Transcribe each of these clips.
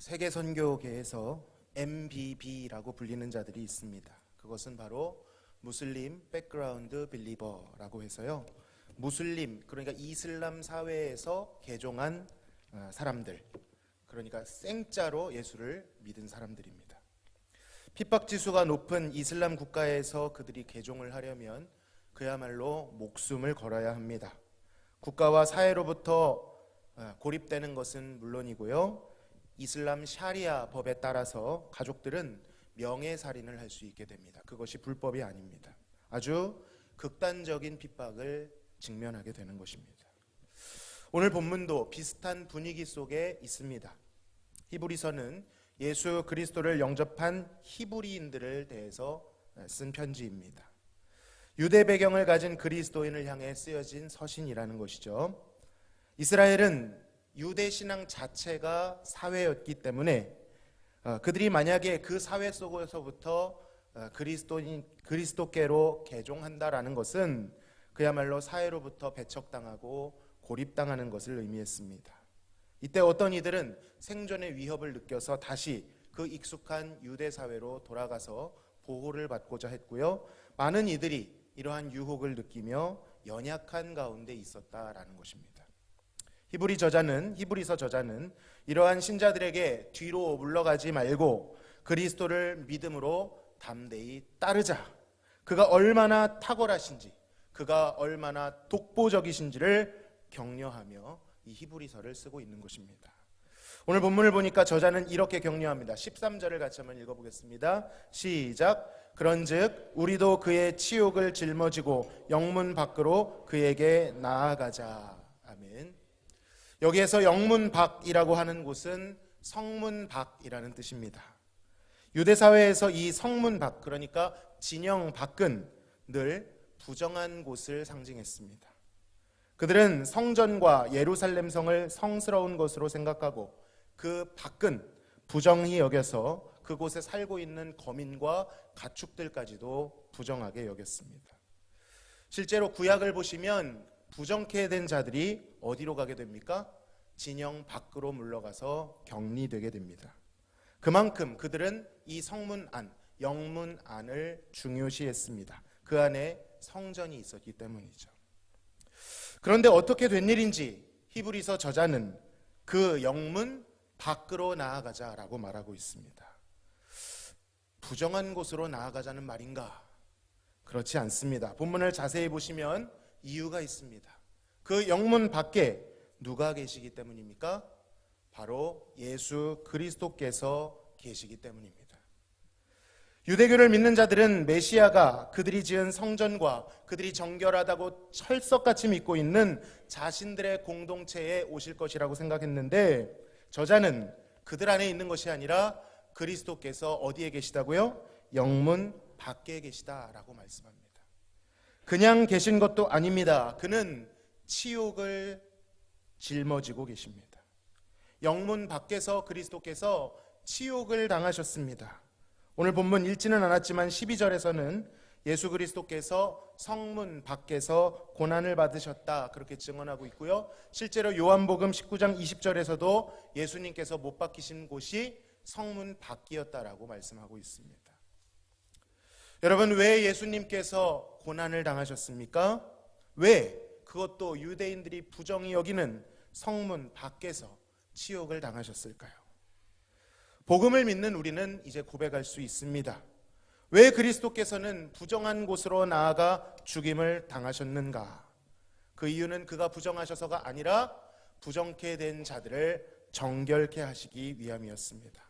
세계 선교계에서 MBB라고 불리는 자들이 있습니다. 그것은 바로 무슬림 백그라운드 빌리버라고 해서요, 무슬림, 그러니까 이슬람 사회에서 개종한 사람들, 그러니까 생짜로 예수를 믿은 사람들입니다. 핍박 지수가 높은 이슬람 국가에서 그들이 개종을 하려면 그야말로 목숨을 걸어야 합니다. 국가와 사회로부터 고립되는 것은 물론이고요, 이슬람 샤리아 법에 따라서 가족들은 명예살인을 할 수 있게 됩니다. 그것이 불법이 아닙니다. 아주 극단적인 핍박을 직면하게 되는 것입니다. 오늘 본문도 비슷한 분위기 속에 있습니다. 히브리서는 예수 그리스도를 영접한 히브리인들을 대해서 쓴 편지입니다. 유대 배경을 가진 그리스도인을 향해 쓰여진 서신이라는 것이죠. 이스라엘은 유대 신앙 자체가 사회였기 때문에 그들이 만약에 그 사회 속에서부터 그리스도께로 개종한다라는 것은 그야말로 사회로부터 배척당하고 고립당하는 것을 의미했습니다. 이때 어떤 이들은 생존의 위협을 느껴서 다시 그 익숙한 유대 사회로 돌아가서 보호를 받고자 했고요, 많은 이들이 이러한 유혹을 느끼며 연약한 가운데 있었다라는 것입니다. 히브리서 저자는 이러한 신자들에게 뒤로 물러가지 말고 그리스도를 믿음으로 담대히 따르자, 그가 얼마나 탁월하신지, 그가 얼마나 독보적이신지를 격려하며 이 히브리서를 쓰고 있는 것입니다. 오늘 본문을 보니까 저자는 이렇게 격려합니다. 13절을 같이 한번 읽어보겠습니다. 시작. 그런즉 우리도 그의 치욕을 짊어지고 영문 밖으로 그에게 나아가자. 아멘. 여기에서 영문 밖이라고 하는 곳은 성문 밖이라는 뜻입니다. 유대 사회에서 이 성문 밖, 그러니까 진영 밖은 늘 부정한 곳을 상징했습니다. 그들은 성전과 예루살렘 성을 성스러운 것으로 생각하고 그 밖은 부정히 여겨서 그곳에 살고 있는 거민과 가축들까지도 부정하게 여겼습니다. 실제로 구약을 보시면 부정케 된 자들이 어디로 가게 됩니까? 진영 밖으로 물러가서 격리되게 됩니다. 그만큼 그들은 이 성문 안, 영문 안을 중요시했습니다. 그 안에 성전이 있었기 때문이죠. 그런데 어떻게 된 일인지 히브리서 저자는 그 영문 밖으로 나아가자라고 말하고 있습니다. 부정한 곳으로 나아가자는 말인가? 그렇지 않습니다. 본문을 자세히 보시면 이유가 있습니다. 그 영문 밖에 누가 계시기 때문입니까? 바로 예수 그리스도께서 계시기 때문입니다. 유대교를 믿는 자들은 메시아가 그들이 지은 성전과 그들이 정결하다고 철석같이 믿고 있는 자신들의 공동체에 오실 것이라고 생각했는데, 저자는 그들 안에 있는 것이 아니라 그리스도께서 어디에 계시다고요? 영문 밖에 계시다라고 말씀합니다. 그냥 계신 것도 아닙니다. 그는 치욕을 짊어지고 계십니다. 영문 밖에서 그리스도께서 치욕을 당하셨습니다. 오늘 본문 읽지는 않았지만 12절에서는 예수 그리스도께서 성문 밖에서 고난을 받으셨다, 그렇게 증언하고 있고요, 실제로 요한복음 19장 20절에서도 예수님께서 못 박히신 곳이 성문 밖이었다라고 말씀하고 있습니다. 여러분, 왜 예수님께서 고난을 당하셨습니까? 왜? 그것도 유대인들이 부정히 여기는 성문 밖에서 치욕을 당하셨을까요? 복음을 믿는 우리는 이제 고백할 수 있습니다. 왜 그리스도께서는 부정한 곳으로 나아가 죽임을 당하셨는가? 그 이유는 그가 부정하셔서가 아니라 부정케 된 자들을 정결케 하시기 위함이었습니다.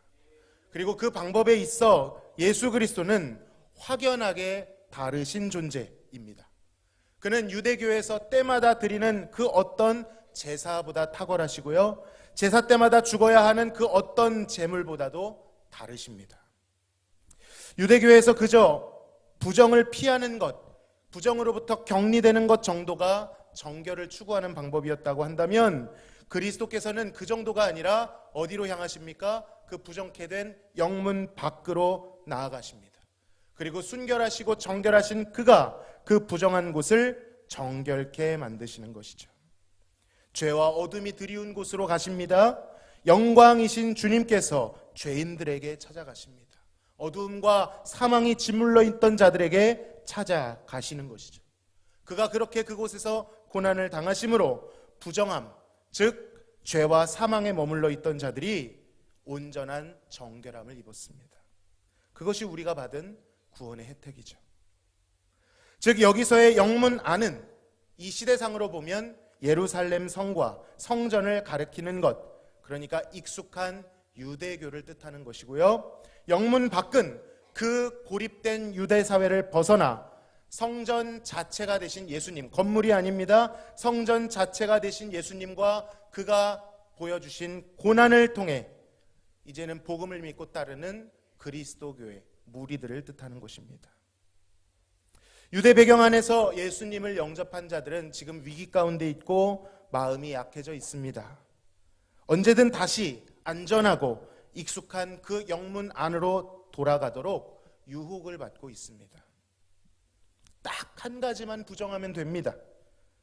그리고 그 방법에 있어 예수 그리스도는 확연하게 다르신 존재입니다. 그는 유대교에서 때마다 드리는 그 어떤 제사보다 탁월하시고요, 제사 때마다 죽어야 하는 그 어떤 제물보다도 다르십니다. 유대교에서 그저 부정을 피하는 것, 부정으로부터 격리되는 것 정도가 정결을 추구하는 방법이었다고 한다면, 그리스도께서는 그 정도가 아니라 어디로 향하십니까? 그 부정케 된 영문 밖으로 나아가십니다. 그리고 순결하시고 정결하신 그가 그 부정한 곳을 정결케 만드시는 것이죠. 죄와 어둠이 드리운 곳으로 가십니다. 영광이신 주님께서 죄인들에게 찾아가십니다. 어두움과 사망이 짓물러 있던 자들에게 찾아가시는 것이죠. 그가 그렇게 그곳에서 고난을 당하심으로 부정함, 즉 죄와 사망에 머물러 있던 자들이 온전한 정결함을 입었습니다. 그것이 우리가 받은 구원의 혜택이죠. 즉 여기서의 영문 안은 이 시대상으로 보면 예루살렘 성과 성전을 가리키는 것, 그러니까 익숙한 유대교를 뜻하는 것이고요. 영문 밖은 그 고립된 유대 사회를 벗어나 성전 자체가 되신 예수님, 건물이 아닙니다. 성전 자체가 되신 예수님과 그가 보여주신 고난을 통해 이제는 복음을 믿고 따르는 그리스도교의 무리들을 뜻하는 것입니다. 유대 배경 안에서 예수님을 영접한 자들은 지금 위기 가운데 있고 마음이 약해져 있습니다. 언제든 다시 안전하고 익숙한 그 영문 안으로 돌아가도록 유혹을 받고 있습니다. 딱 한 가지만 부정하면 됩니다.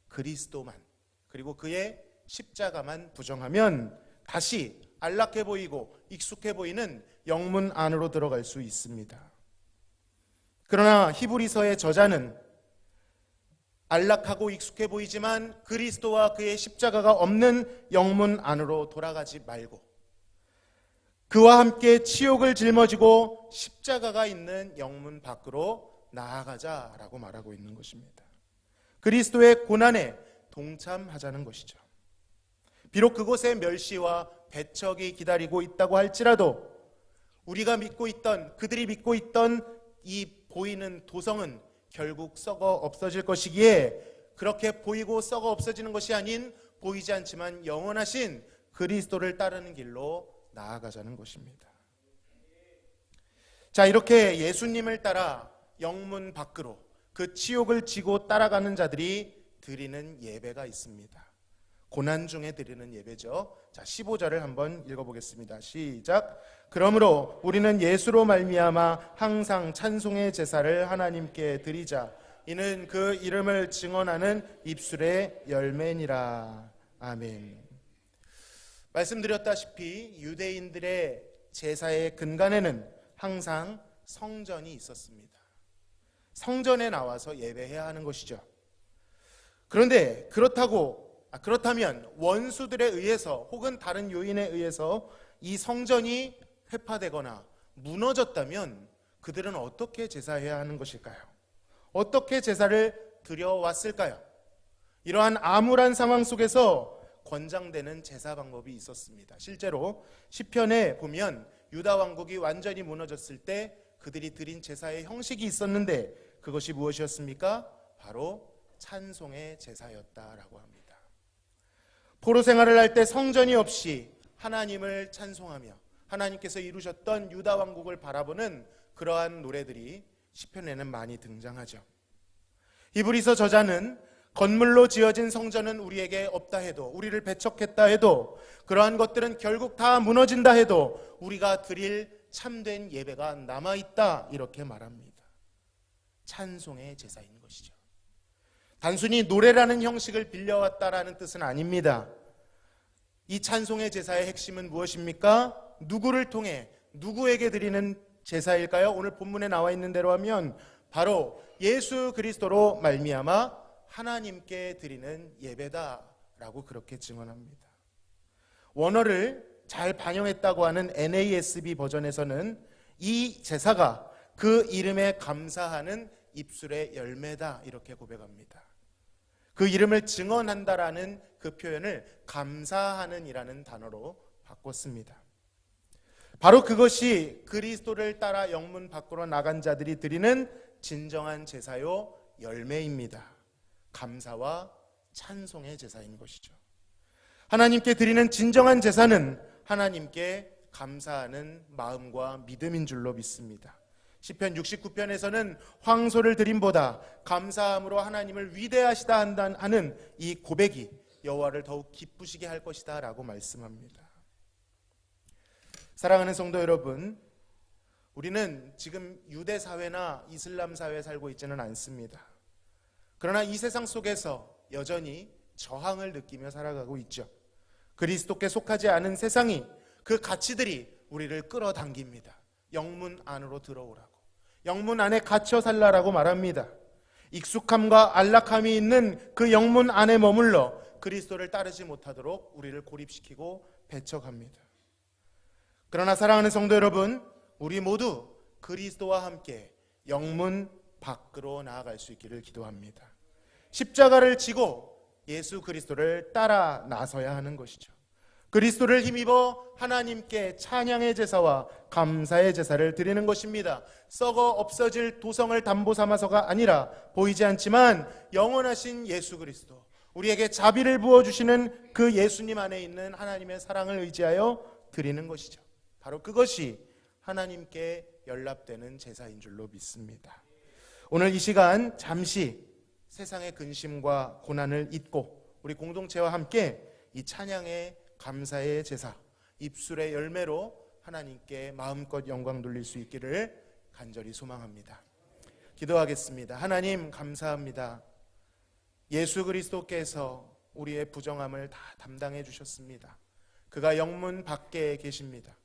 그리스도만, 그리고 그의 십자가만 부정하면 다시 안락해 보이고 익숙해 보이는 영문 안으로 들어갈 수 있습니다. 그러나 히브리서의 저자는 안락하고 익숙해 보이지만 그리스도와 그의 십자가가 없는 영문 안으로 돌아가지 말고 그와 함께 치욕을 짊어지고 십자가가 있는 영문 밖으로 나아가자라고 말하고 있는 것입니다. 그리스도의 고난에 동참하자는 것이죠. 비록 그곳에 멸시와 배척이 기다리고 있다고 할지라도 우리가 믿고 있던, 그들이 믿고 있던 이 보이는 도성은 결국 썩어 없어질 것이기에 그렇게 보이고 썩어 없어지는 것이 아닌 보이지 않지만 영원하신 그리스도를 따르는 길로 나아가자는 것입니다. 자, 이렇게 예수님을 따라 영문 밖으로 그 치욕을 지고 따라가는 자들이 드리는 예배가 있습니다. 고난 중에 드리는 예배죠. 자, 15절을 한번 읽어보겠습니다. 시작. 그러므로 우리는 예수로 말미암아 항상 찬송의 제사를 하나님께 드리자. 이는 그 이름을 증언하는 입술의 열매니라. 아멘. 말씀드렸다시피 유대인들의 제사의 근간에는 항상 성전이 있었습니다. 성전에 나와서 예배해야 하는 것이죠. 그런데 그렇다면 원수들에 의해서 혹은 다른 요인에 의해서 이 성전이 회파되거나 무너졌다면 그들은 어떻게 제사해야 하는 것일까요? 어떻게 제사를 드려왔을까요? 이러한 암울한 상황 속에서 권장되는 제사 방법이 있었습니다. 실제로 시편에 보면 유다 왕국이 완전히 무너졌을 때 그들이 드린 제사의 형식이 있었는데 그것이 무엇이었습니까? 바로 찬송의 제사였다라고 합니다. 포로 생활을 할 때 성전이 없이 하나님을 찬송하며 하나님께서 이루셨던 유다 왕국을 바라보는 그러한 노래들이 시편에는 많이 등장하죠. 히브리서 저자는 건물로 지어진 성전은 우리에게 없다 해도, 우리를 배척했다 해도, 그러한 것들은 결국 다 무너진다 해도 우리가 드릴 참된 예배가 남아있다, 이렇게 말합니다. 찬송의 제사인 것이죠. 단순히 노래라는 형식을 빌려왔다라는 뜻은 아닙니다. 이 찬송의 제사의 핵심은 무엇입니까? 누구를 통해 누구에게 드리는 제사일까요? 오늘 본문에 나와 있는 대로 하면 바로 예수 그리스도로 말미암아 하나님께 드리는 예배다라고 그렇게 증언합니다. 원어를 잘 반영했다고 하는 NASB 버전에서는 이 제사가 그 이름에 감사하는 입술의 열매다, 이렇게 고백합니다. 그 이름을 증언한다라는 그 표현을 감사하는이라는 단어로 바꿨습니다. 바로 그것이 그리스도를 따라 영문 밖으로 나간 자들이 드리는 진정한 제사요, 열매입니다. 감사와 찬송의 제사인 것이죠. 하나님께 드리는 진정한 제사는 하나님께 감사하는 마음과 믿음인 줄로 믿습니다. 시편 69편에서는 황소를 드림보다 감사함으로 하나님을 위대하시다 하는 이 고백이 여호와를 더욱 기쁘시게 할 것이다 라고 말씀합니다. 사랑하는 성도 여러분, 우리는 지금 유대 사회나 이슬람 사회에 살고 있지는 않습니다. 그러나 이 세상 속에서 여전히 저항을 느끼며 살아가고 있죠. 그리스도께 속하지 않은 세상이 그 가치들이 우리를 끌어당깁니다. 영문 안으로 들어오라고, 영문 안에 갇혀 살라라고 말합니다. 익숙함과 안락함이 있는 그 영문 안에 머물러 그리스도를 따르지 못하도록 우리를 고립시키고 배척합니다. 그러나 사랑하는 성도 여러분, 우리 모두 그리스도와 함께 영문 밖으로 나아갈 수 있기를 기도합니다. 십자가를 지고 예수 그리스도를 따라 나서야 하는 것이죠. 그리스도를 힘입어 하나님께 찬양의 제사와 감사의 제사를 드리는 것입니다. 썩어 없어질 도성을 담보 삼아서가 아니라 보이지 않지만 영원하신 예수 그리스도, 우리에게 자비를 부어주시는 그 예수님 안에 있는 하나님의 사랑을 의지하여 드리는 것이죠. 바로 그것이 하나님께 연락되는 제사인 줄로 믿습니다. 오늘 이 시간 잠시 세상의 근심과 고난을 잊고 우리 공동체와 함께 이 찬양의 감사의 제사, 입술의 열매로 하나님께 마음껏 영광 돌릴 수 있기를 간절히 소망합니다. 기도하겠습니다. 하나님 감사합니다. 예수 그리스도께서 우리의 부정함을 다 담당해 주셨습니다. 그가 영문 밖에 계십니다.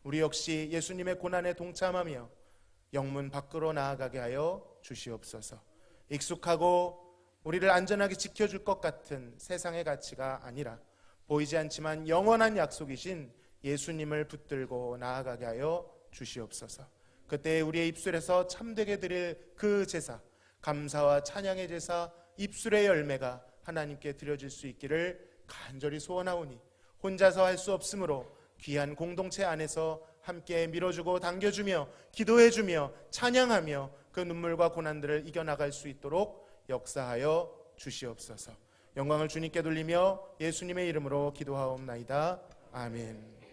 우리 역시 예수님의 고난에 동참하며 영문 밖으로 나아가게 하여 주시옵소서. 익숙하고 우리를 안전하게 지켜줄 것 같은 세상의 가치가 아니라 보이지 않지만 영원한 약속이신 예수님을 붙들고 나아가게 하여 주시옵소서. 그때 우리의 입술에서 참되게 드릴 그 제사, 감사와 찬양의 제사, 입술의 열매가 하나님께 드려질 수 있기를 간절히 소원하오니 혼자서 할 수 없으므로 귀한 공동체 안에서 함께 밀어주고 당겨주며 기도해주며 찬양하며 그 눈물과 고난들을 이겨나갈 수 있도록 역사하여 주시옵소서. 영광을 주님께 돌리며 예수님의 이름으로 기도하옵나이다. 아멘.